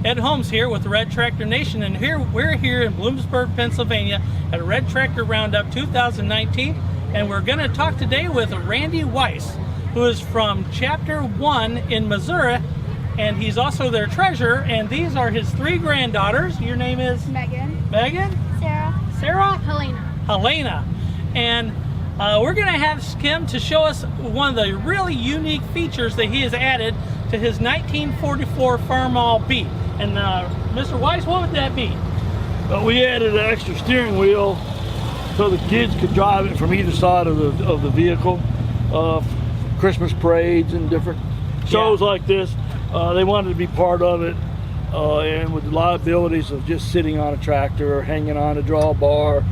Ed Holmes here with the Red Tractor Nation, and we're here in Bloomsburg, Pennsylvania at a Red Tractor Roundup 2019, and we're going to talk today with Randy Weiss, who is from Chapter 1 in Missouri, and he's also their treasurer, and these are his 3 granddaughters. Your name is? Megan. Megan? Sarah. Sarah? Helena. Helena. And we're going to ask him to show us one of the really unique features that he has added to his 1944 Farmall B. And Mr. Weiss, what would that be? Well, we added an extra steering wheel so the kids could drive it from either side of the vehicle. Christmas parades and different shows like this. They wanted to be part of it, and with the liabilities of just sitting on a tractor or hanging on a drawbar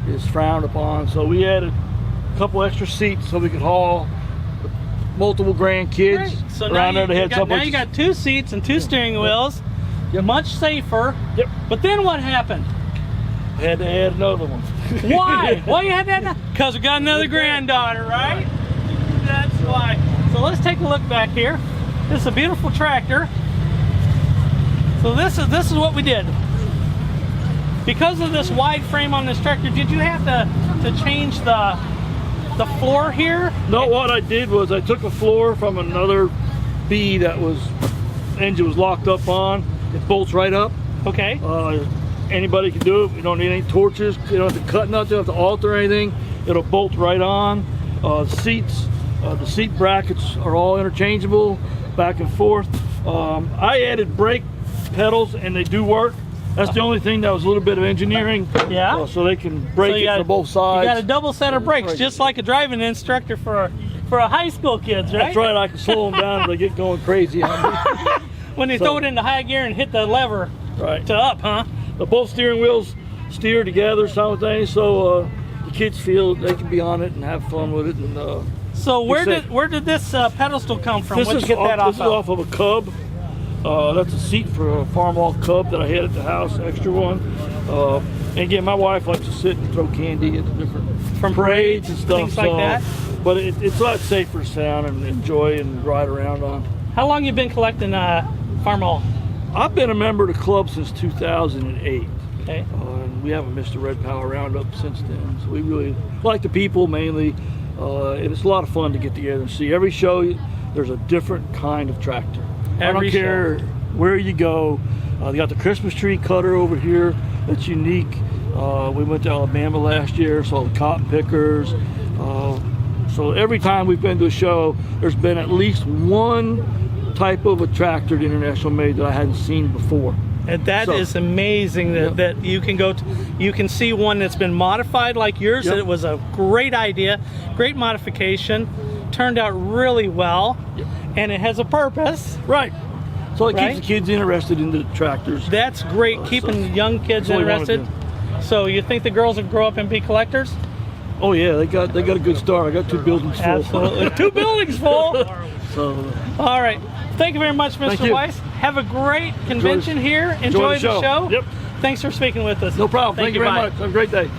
is frowned upon. So we added a couple extra seats so we could haul multiple grandkids so around there. They had now you got 2 seats and 2 steering wheels. Yep. Much safer. Yep. But then what happened? Had to add another one. Why? Why you had that? Because we got another granddaughter, right? That's why. So let's take a look back here. This is a beautiful tractor. So this is what we did. Because of this wide frame on this tractor, did you have to change the floor here? No, what I did was I took a floor from another B that was engine was locked up on. It bolts right up. Okay. Anybody can do it. You don't need any torches. You don't have to cut nothing. You don't have to alter anything. It'll bolt right on. Seats, the seat brackets are all interchangeable, back and forth. I added brake pedals, and they do work. That's the only thing that was a little bit of engineering. Yeah. So they can brake it from both sides. You got a double set of brakes, just like a driving instructor for a high school kids, right? That's right. I can slow them down if they get going crazy on me. When they throw it into high gear and hit the lever to up, huh? But both steering wheels steer together simultaneously, so the kids feel they can be on it and have fun with it. And so where did this pedestal come from? This Where'd you get that off This is off of a Cub. That's a seat for a Farmall Cub that I had at the house, extra one. And again, my wife likes to sit and throw candy at the different parades and stuff, things like that. But it's a lot safer to sit down and enjoy and ride around on. How long you been collecting Farmall? I've been a member of the club since 2008. Okay. And we haven't missed a Red Power Roundup since then. So we really like the people mainly. And it's a lot of fun to get together and see. Every show, there's a different kind of tractor. I don't care where you go. They got the Christmas tree cutter over here. That's unique. We went to Alabama last year, saw the cotton pickers. So every time we've been to a show, there's been at least one type of a tractor at International made that I hadn't seen before. And that is amazing that you can go to, you can see one that's been modified like yours. It was a great idea, great modification, turned out really well, and it has a purpose. Right. So it keeps the kids interested in the tractors. That's great, keeping young kids interested. So you think the girls will grow up and be collectors? Oh yeah, they got a good start. I got 2 buildings full. Absolutely, 2 buildings full. So, all right. Thank you very much, Mr. Weiss. Have a great convention here. Enjoy the show. Yep. Thanks for speaking with us. No problem. Thank you very much. Have a great day.